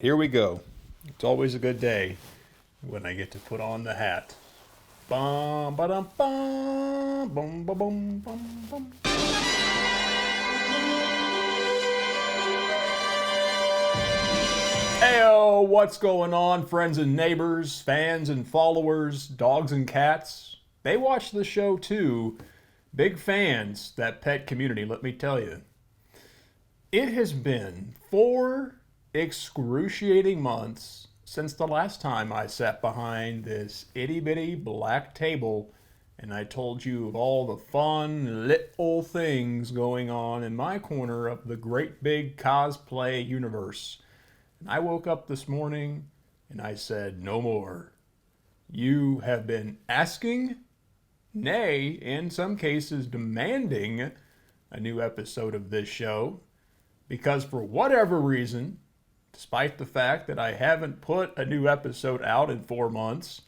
Here we go. It's always a good day when I get to put on the hat. Bum ba dum bum bum ba bum bum bum. Heyo, what's going on, friends and neighbors, fans and followers, dogs and cats? They watch the show too. Big fans, that pet community, let me tell you. It has been 4 excruciating months since the last time I sat behind this itty-bitty black table and I told you of all the fun little things going on in my corner of the great big cosplay universe. And I woke up this morning and I said, no more. You have been asking, nay, in some cases demanding, a new episode of this show because for whatever reason, despite the fact that I haven't put a new episode out in 4 months,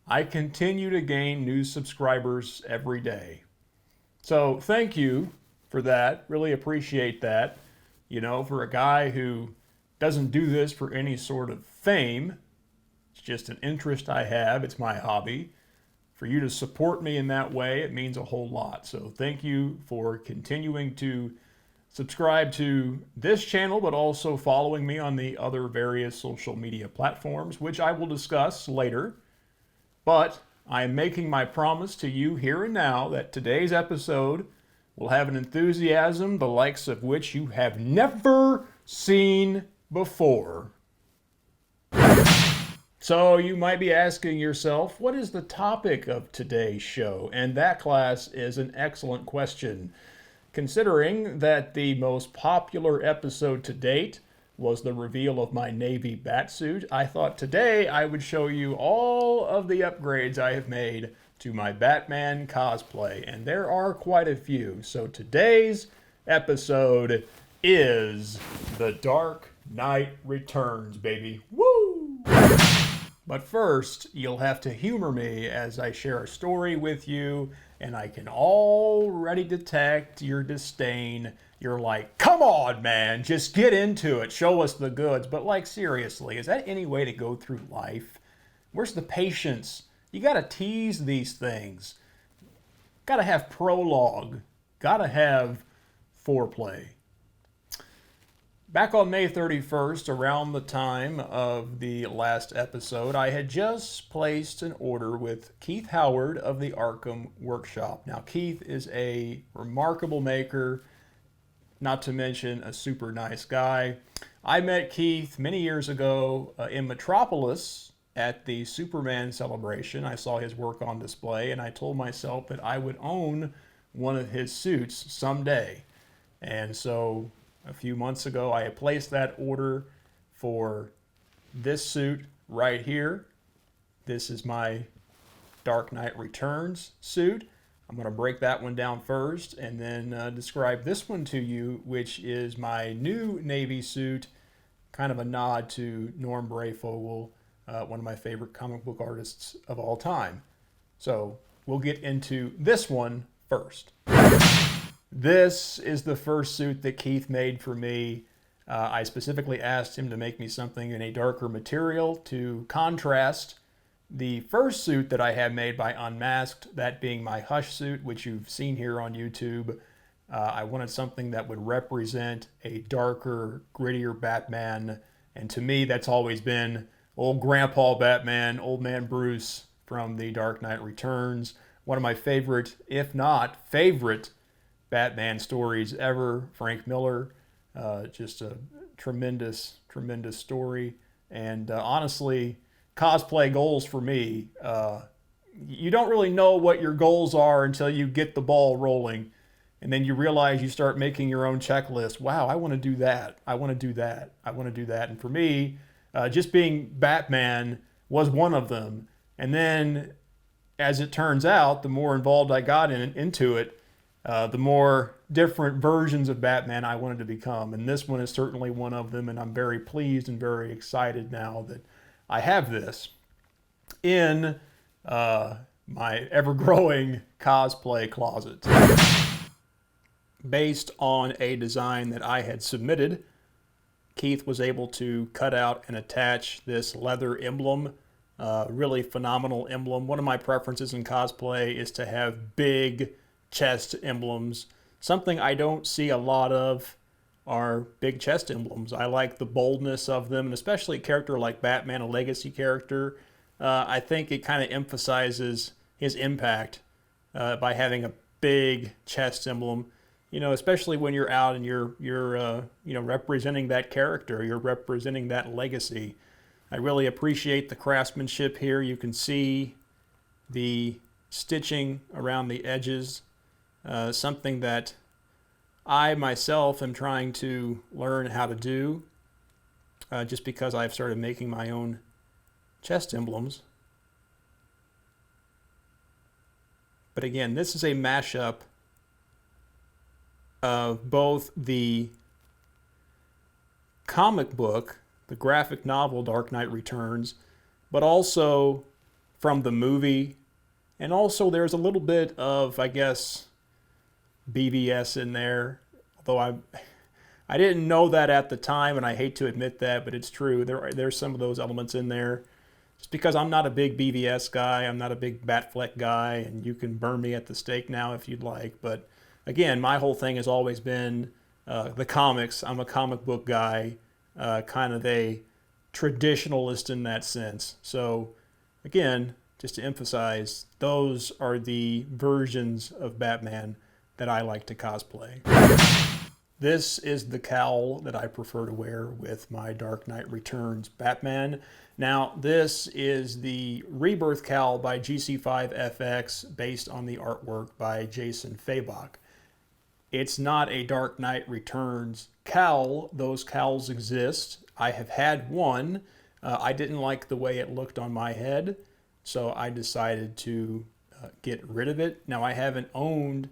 I continue to gain new subscribers every day. So thank you for that. Really appreciate that. You know, for a guy who doesn't do this for any sort of fame, it's just an interest I have. It's my hobby. For you to support me in that way, it means a whole lot. So thank you for continuing to subscribe to this channel, but also following me on the other various social media platforms, which I will discuss later. But I am making my promise to you here and now that today's episode will have an enthusiasm the likes of which you have never seen before. So you might be asking yourself, what is the topic of today's show? And that, class, is an excellent question. Considering that the most popular episode to date was the reveal of my Navy Batsuit, I thought today I would show you all of the upgrades I have made to my Batman cosplay, and there are quite a few. So today's episode is The Dark Knight Returns, baby. Woo! But first, you'll have to humor me as I share a story with you, and I can already detect your disdain. You're like, come on, man, just get into it, show us the goods. But like, seriously, is that any way to go through life? Where's the patience? You gotta tease these things. Gotta have prologue. Gotta have foreplay. Back on May 31st, around the time of the last episode, I had just placed an order with Keith Howard of the Arkham Workshop. Now, Keith is a remarkable maker, not to mention a super nice guy. I met Keith many years ago in Metropolis at the Superman celebration. I saw his work on display, and I told myself that I would own one of his suits someday. And so a few months ago, I had placed that order for this suit right here. This is my Dark Knight Returns suit. I'm going to break that one down first and then describe this one to you, which is my new Navy suit, kind of a nod to Norm Brayfogle, one of my favorite comic book artists of all time. So we'll get into this one first. This is the first suit that Keith made for me. I specifically asked him to make me something in a darker material to contrast the first suit that I had made by Unmasked, that being my Hush suit, which you've seen here on YouTube. I wanted something that would represent a darker, grittier Batman, and to me that's always been old Grandpa Batman, Old Man Bruce from The Dark Knight Returns. One of my favorite, if not favorite, Batman stories ever. Frank Miller, just a tremendous, tremendous story. And honestly, cosplay goals for me, you don't really know what your goals are until you get the ball rolling. And then you realize you start making your own checklist. Wow, I want to do that. I want to do that. I want to do that. And for me, just being Batman was one of them. And then, as it turns out, the more involved I got into it, the more different versions of Batman I wanted to become. And this one is certainly one of them, and I'm very pleased and very excited now that I have this in my ever-growing cosplay closet. Based on a design that I had submitted Keith was able to cut out and attach this leather emblem. Really phenomenal emblem. One of my preferences in cosplay is to have big chest emblems. Something I don't see a lot of are big chest emblems. I like the boldness of them, and especially a character like Batman, a legacy character. I think it kind of emphasizes his impact by having a big chest emblem. You know, especially when you're out and you're representing that character, you're representing that legacy. I really appreciate the craftsmanship here. You can see the stitching around the edges, something that I myself am trying to learn how to do, just because I've started making my own chest emblems. But again, this is a mashup of both the comic book, the graphic novel Dark Knight Returns, but also from the movie. And also there's a little bit of, I guess, BVS in there. Although I didn't know that at the time, and I hate to admit that, but it's true. There's some of those elements in there. Just because I'm not a big BVS guy, I'm not a big Batfleck guy, and you can burn me at the stake now if you'd like. But again, my whole thing has always been the comics. I'm a comic book guy, kind of a traditionalist in that sense. So again, just to emphasize, those are the versions of Batman that I like to cosplay. This is the cowl that I prefer to wear with my Dark Knight Returns Batman. Now, this is the Rebirth Cowl by GC5FX based on the artwork by Jason Fabok. It's not a Dark Knight Returns cowl. Those cowls exist. I have had one. I didn't like the way it looked on my head, so I decided to get rid of it. Now, I haven't owned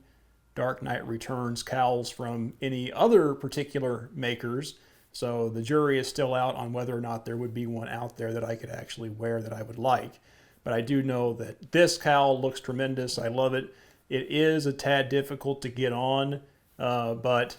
Dark Knight Returns cowls from any other particular makers, so the jury is still out on whether or not there would be one out there that I could actually wear that I would like. But I do know that this cowl looks tremendous. I love it. It is a tad difficult to get on, but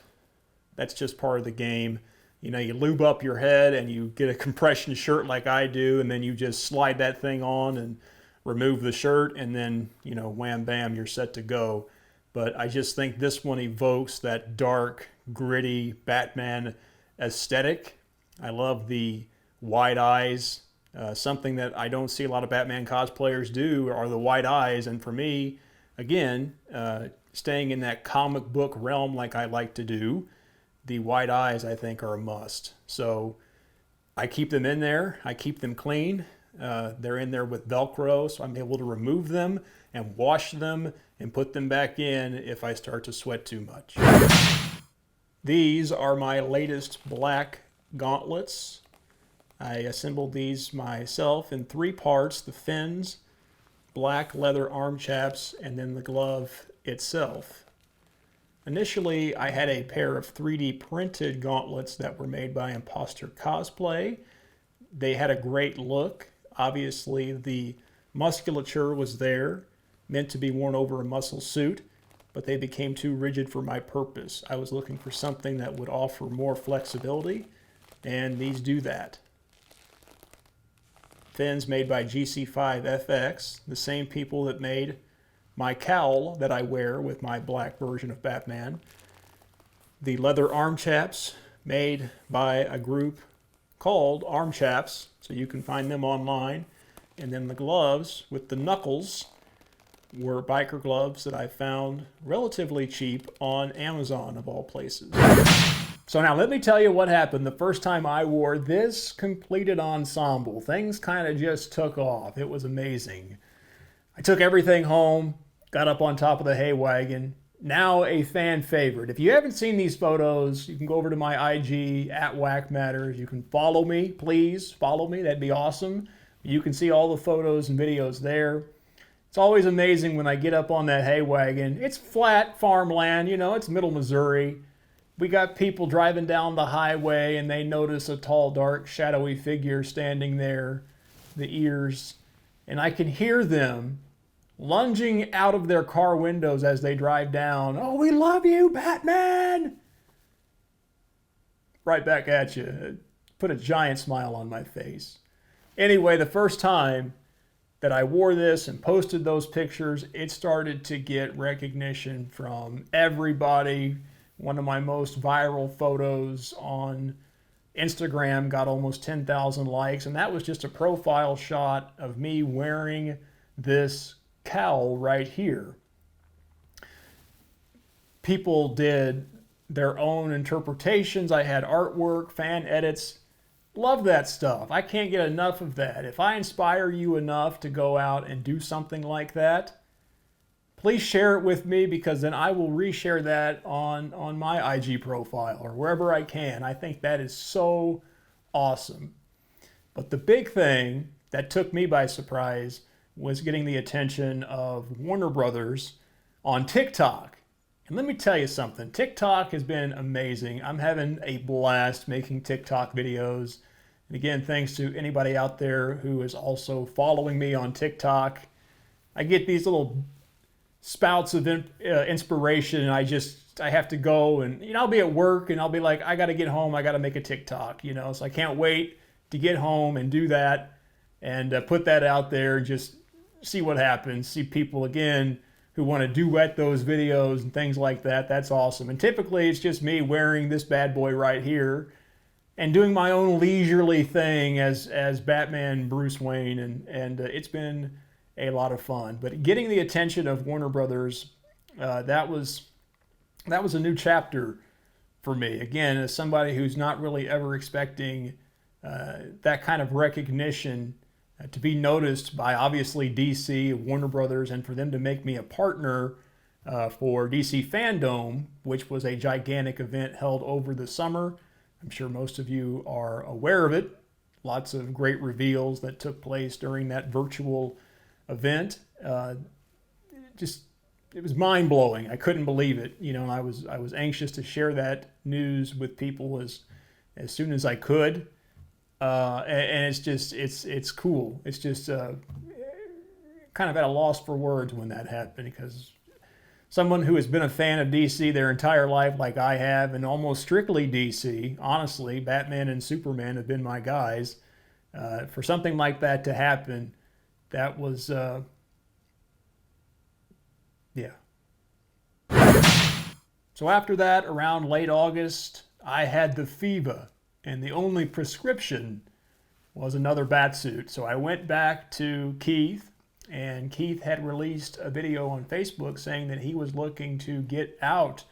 that's just part of the game. You know, you lube up your head and you get a compression shirt like I do, and then you just slide that thing on and remove the shirt, and then, you know, wham bam, you're set to go. But I just think this one evokes that dark, gritty Batman aesthetic. I love the wide eyes. Something that I don't see a lot of Batman cosplayers do are the wide eyes. And for me, again, staying in that comic book realm like I like to do, the wide eyes I think are a must. So I keep them in there. I keep them clean. They're in there with Velcro, so I'm able to remove them and wash them and put them back in if I start to sweat too much. These are my latest black gauntlets. I assembled these myself in 3 parts: the fins, black leather arm chaps, and then the glove itself. Initially, I had a pair of 3D printed gauntlets that were made by Imposter Cosplay. They had a great look. Obviously, the musculature was there, meant to be worn over a muscle suit, but they became too rigid for my purpose. I was looking for something that would offer more flexibility, and these do that. Fins made by GC5FX, the same people that made my cowl that I wear with my black version of Batman. The leather arm chaps made by a group called Arm Chaps, so you can find them online. And then the gloves with the knuckles were biker gloves that I found relatively cheap on Amazon, of all places. So now let me tell you what happened the first time I wore this completed ensemble. Things kind of just took off. It was amazing. I took everything home, got up on top of the hay wagon. Now a fan favorite. If you haven't seen these photos, you can go over to my IG at Whack Matters. You can follow me, please follow me. That'd be awesome. You can see all the photos and videos there. It's always amazing when I get up on that hay wagon. It's flat farmland, you know, it's middle Missouri. We got people driving down the highway and they notice a tall, dark, shadowy figure standing there, the ears, and I can hear them lunging out of their car windows as they drive down. "Oh, we love you, Batman!" right back at you. Put a giant smile on my face. Anyway, the first time that I wore this and posted those pictures, it started to get recognition from everybody. One of my most viral photos on Instagram got almost 10,000 likes, and that was just a profile shot of me wearing this cowl right here. People did their own interpretations. I had artwork, fan edits. Love that stuff. I can't get enough of that. If I inspire you enough to go out and do something like that, please share it with me, because then I will reshare that on my IG profile or wherever I can. I think that is so awesome. But the big thing that took me by surprise was getting the attention of Warner Brothers on TikTok. And let me tell you something, TikTok has been amazing. I'm having a blast making TikTok videos. And again, thanks to anybody out there who is also following me on TikTok. I get these little spouts of inspiration, and I have to go, and I'll be at work and I'll be like, I got to get home, I got to make a TikTok, so I can't wait to get home and do that and put that out there and just see what happens. See people again who want to duet those videos and things like that. That's awesome. And typically it's just me wearing this bad boy right here and doing my own leisurely thing as Batman Bruce Wayne, and it's been a lot of fun. But getting the attention of Warner Brothers, that was a new chapter for me. Again, as somebody who's not really ever expecting that kind of recognition to be noticed by obviously DC, Warner Brothers, and for them to make me a partner for DC Fandom, which was a gigantic event held over the summer. I'm sure most of you are aware of it. Lots of great reveals that took place during that virtual event. It was mind-blowing. I couldn't believe it. And I was anxious to share that news with people as soon as I could. And it's cool. It's just kind of at a loss for words when that happened, because someone who has been a fan of DC their entire life like I have, and almost strictly DC, honestly, Batman and Superman have been my guys. For something like that to happen, that was, yeah. So after that, around late August, I had the fever, and the only prescription was another Batsuit. So I went back to Keith, and Keith had released a video on Facebook saying that he was looking to get out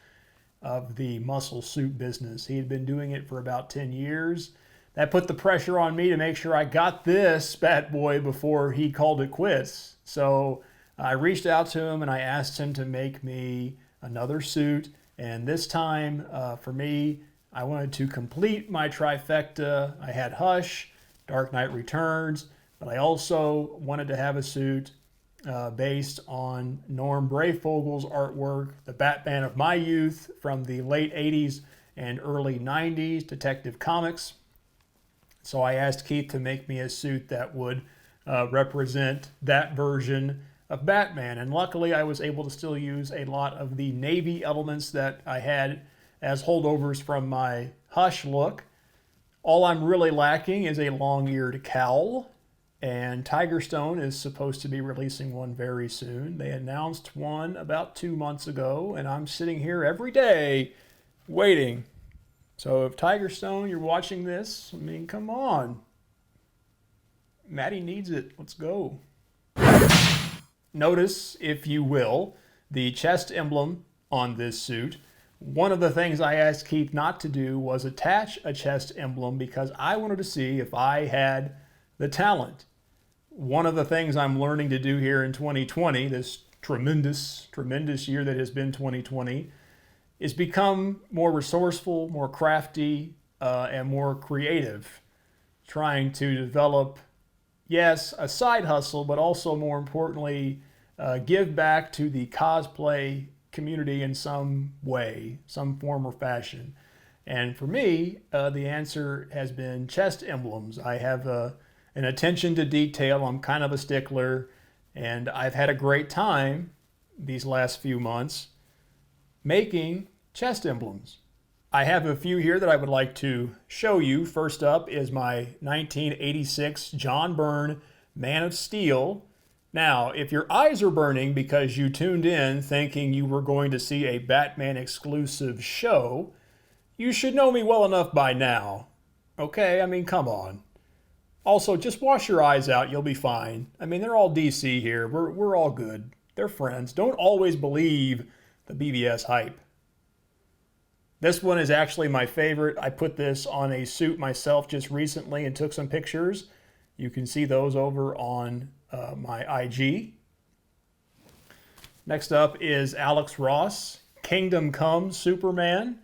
of the muscle suit business. He had been doing it for about 10 years. That put the pressure on me to make sure I got this bad boy before he called it quits. So I reached out to him and I asked him to make me another suit. And this time, for me, I wanted to complete my trifecta. I had Hush, Dark Knight Returns, but I also wanted to have a suit based on Norm Brayfogel's artwork, the Batman of my youth from the late 80s and early 90s, Detective Comics. So I asked Keith to make me a suit that would represent that version of Batman. And luckily I was able to still use a lot of the navy elements that I had as holdovers from my Hush look. All I'm really lacking is a long-eared cowl, and Tiger Stone is supposed to be releasing one very soon. They announced one about 2 months ago, and I'm sitting here every day waiting. So if Tiger Stone, you're watching this, I mean, come on. Maddie needs it. Let's go. Notice, if you will, the chest emblem on this suit. One of the things I asked Keith not to do was attach a chest emblem because I wanted to see if I had the talent. One of the things I'm learning to do here in 2020, this tremendous year that has been 2020, is become more resourceful, more crafty, and more creative. Trying to develop, yes, a side hustle, but also more importantly, give back to the cosplay community in some way, some form or fashion. And for me, the answer has been chest emblems. I have an attention to detail. I'm kind of a stickler, and I've had a great time these last few months making chest emblems. I have a few here that I would like to show you. First up is my 1986 John Byrne Man of Steel. Now, if your eyes are burning because you tuned in thinking you were going to see a Batman exclusive show, you should know me well enough by now. Okay, I mean, come on. Also, just wash your eyes out, you'll be fine. I mean, they're all DC here. We're all good. They're friends. Don't always believe the BBS hype. This one is actually my favorite. I put this on a suit myself just recently and took some pictures. You can see those over on my IG. Next up is Alex Ross, Kingdom Come Superman.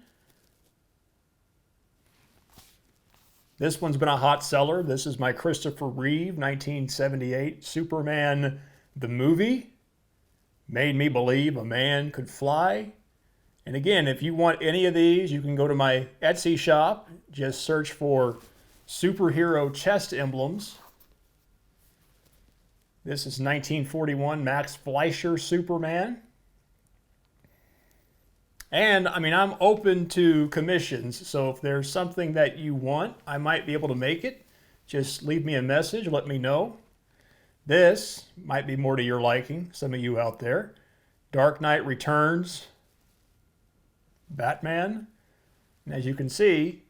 This one's been a hot seller. This is my Christopher Reeve 1978 Superman the movie. Made me believe a man could fly. And again, if you want any of these, you can go to my Etsy shop. Just search for superhero chest emblems. This is 1941 Max Fleischer Superman. And I mean, I'm open to commissions. So if there's something that you want, I might be able to make it. Just leave me a message, let me know. This might be more to your liking, some of you out there. Dark Knight Returns Batman, and as you can see,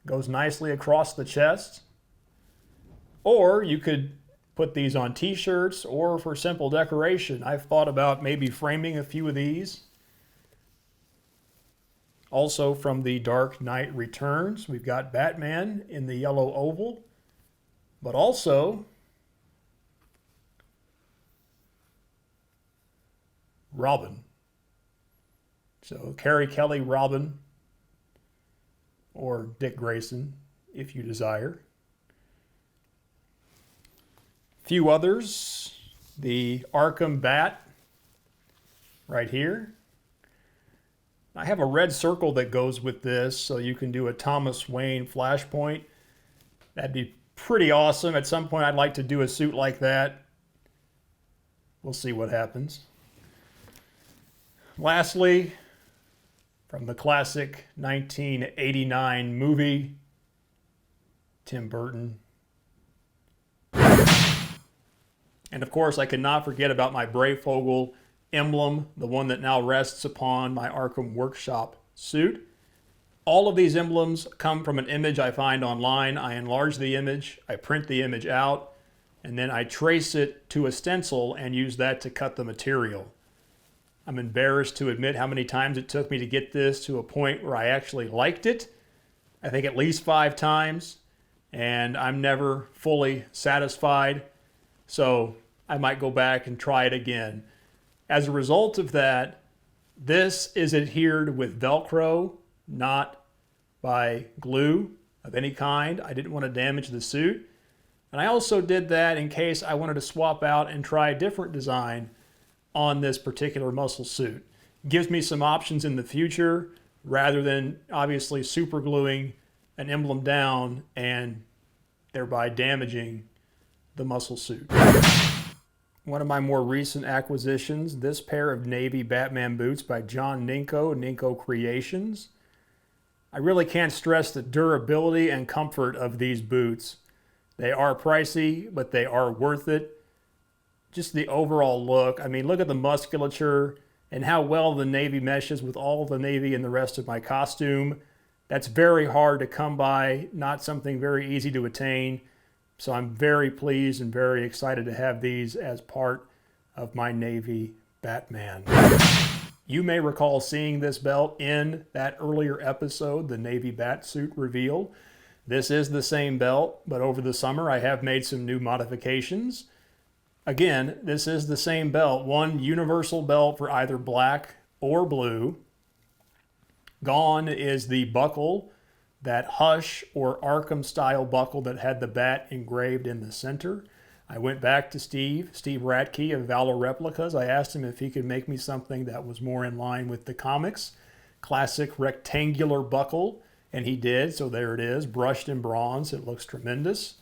goes nicely across the chest. Or you could put these on t-shirts, or for simple decoration, I've thought about maybe framing a few of these. Also from the Dark Knight Returns, we've got Batman in the yellow oval, but also Robin. So Carrie Kelly Robin, or Dick Grayson, if you desire. A few others. The Arkham Bat, right here. I have a red circle that goes with this, so you can do a Thomas Wayne flashpoint. That'd be pretty awesome. At some point, I'd like to do a suit like that. We'll see what happens. Lastly, from the classic 1989 movie, Tim Burton. And of course, I cannot forget about my Brayfogle emblem, the one that now rests upon my Arkham Workshop suit. All of these emblems come from an image I find online. I enlarge the image, I print the image out, and then I trace it to a stencil and use that to cut the material. I'm embarrassed to admit how many times it took me to get this to a point where I actually liked it. I think at least 5 times, and I'm never fully satisfied. So I might go back and try it again. As a result of that, this is adhered with Velcro, not by glue of any kind. I didn't want to damage the suit. And I also did that in case I wanted to swap out and try a different design on this particular muscle suit. Gives me some options in the future rather than obviously super gluing an emblem down and thereby damaging the muscle suit. One of my more recent acquisitions, this pair of navy Batman boots by John Ninko, Ninko Creations. I really can't stress the durability and comfort of these boots. They are pricey, but they are worth it. Just the overall look. I mean, look at the musculature and how well the navy meshes with all of the navy and the rest of my costume. That's very hard to come by, not something very easy to attain. So I'm very pleased and very excited to have these as part of my navy Batman. You may recall seeing this belt in that earlier episode, the Navy Batsuit reveal. This is the same belt, but over the summer I have made some new modifications. Again, this is the same belt, one universal belt for either black or blue. Gone is the buckle, that Hush or Arkham style buckle that had the bat engraved in the center. I went back to Steve Ratke of Valor Replicas. I asked him if he could make me something that was more in line with the comics. Classic rectangular buckle, and he did, so there it is, brushed in bronze. It looks tremendous.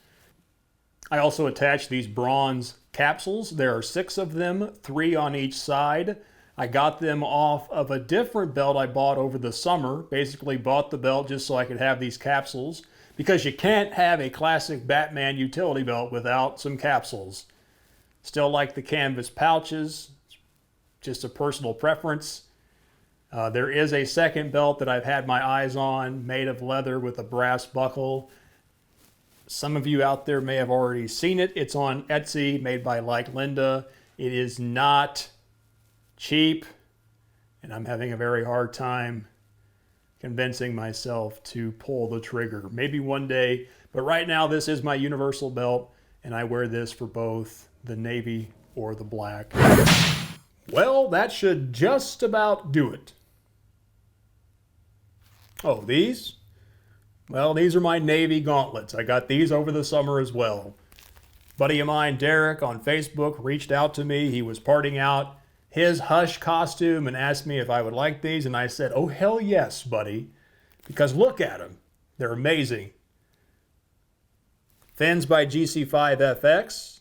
I also attached these bronze capsules. There are 6 of them, 3 on each side. I got them off of a different belt I bought over the summer. Basically bought the belt just so I could have these capsules, because you can't have a classic Batman utility belt without some capsules. Still like the canvas pouches, just a personal preference. There is a second belt that I've had my eyes on, made of leather with a brass buckle. Some of you out there may have already seen it. It's on Etsy, made by Like Linda. It is not cheap, and I'm having a very hard time convincing myself to pull the trigger. Maybe one day, but right now this is my universal belt, and I wear this for both the navy or the black. Well, that should just about do it. Oh, these? Well, these are my navy gauntlets. I got these over the summer as well. Buddy of mine, Derek, on Facebook reached out to me. He was parting out his Hush costume and asked me if I would like these, and I said, oh, hell yes, buddy, because look at them. They're amazing. Fins by GC5FX.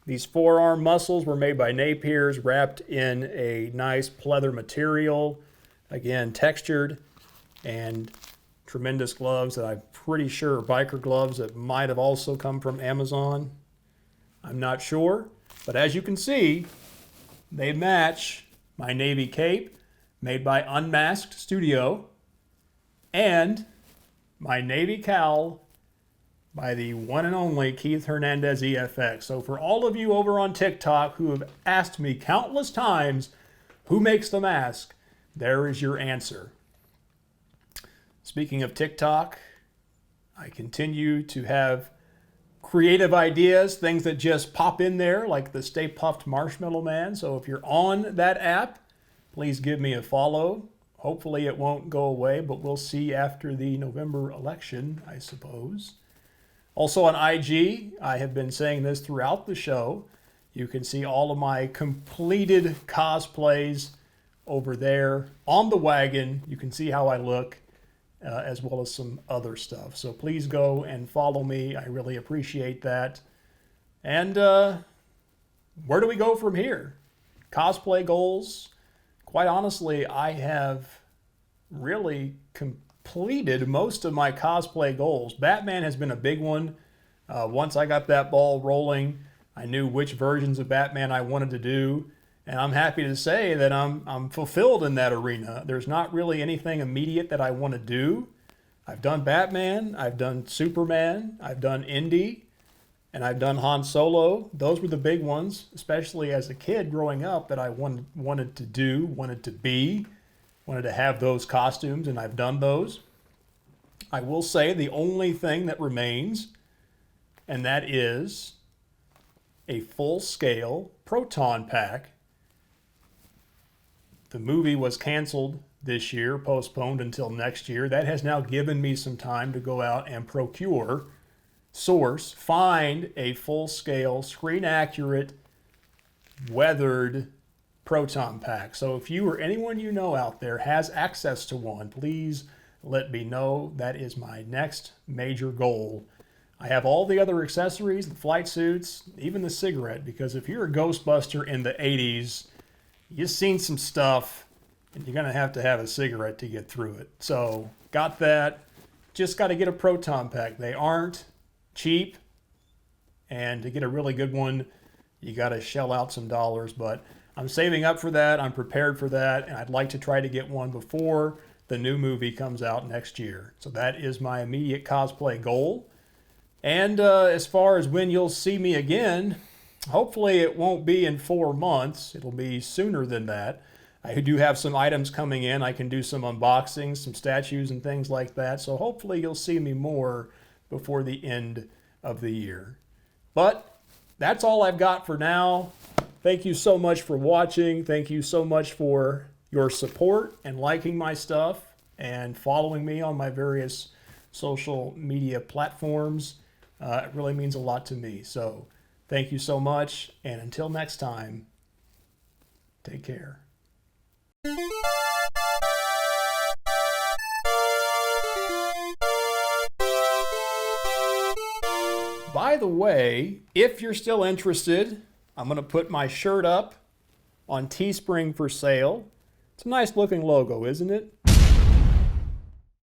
These forearm muscles were made by Napier's, wrapped in a nice pleather material, again, textured, and tremendous gloves that I'm pretty sure are biker gloves that might have also come from Amazon. I'm not sure, but as you can see, they match my navy cape, made by Unmasked Studio, and my navy cowl by the one and only Keith Hernandez EFX. So for all of you over on TikTok who have asked me countless times, who makes the mask, there is your answer. Speaking of TikTok, I continue to have creative ideas, things that just pop in there, like the Stay Puffed Marshmallow Man. So if you're on that app, please give me a follow. Hopefully it won't go away, but we'll see after the November election, I suppose. Also on IG, I have been saying this throughout the show. You can see all of my completed cosplays over there on the wagon. You can see how I look. As well as some other stuff. So please go and follow me. I really appreciate that. And where do we go from here? Cosplay goals. Quite honestly, I have really completed most of my cosplay goals. Batman has been a big one. Once I got that ball rolling, I knew which versions of Batman I wanted to do. And I'm happy to say that I'm fulfilled in that arena. There's not really anything immediate that I want to do. I've done Batman, I've done Superman, I've done Indy, and I've done Han Solo. Those were the big ones, especially as a kid growing up, that I wanted to do, wanted to be, wanted to have those costumes, and I've done those. I will say the only thing that remains, and that is a full-scale Proton Pack. The movie was canceled this year, postponed until next year. That has now given me some time to go out and find a full-scale, screen-accurate, weathered Proton Pack. So if you or anyone you know out there has access to one, please let me know. That is my next major goal. I have all the other accessories, the flight suits, even the cigarette, because if you're a Ghostbuster in the 80s, you've seen some stuff, and you're going to have a cigarette to get through it. So, got that. Just got to get a Proton Pack. They aren't cheap, and to get a really good one, you got to shell out some dollars. But I'm saving up for that. I'm prepared for that, and I'd like to try to get one before the new movie comes out next year. So that is my immediate cosplay goal. And as far as when you'll see me again, hopefully it won't be in 4 months. It'll be sooner than that. I do have some items coming in. I can do some unboxings, some statues and things like that. So hopefully you'll see me more before the end of the year. But that's all I've got for now. Thank you so much for watching. Thank you so much for your support and liking my stuff and following me on my various social media platforms. It really means a lot to me. So thank you so much, and until next time, take care. By the way, if you're still interested, I'm going to put my shirt up on Teespring for sale. It's a nice looking logo, isn't it?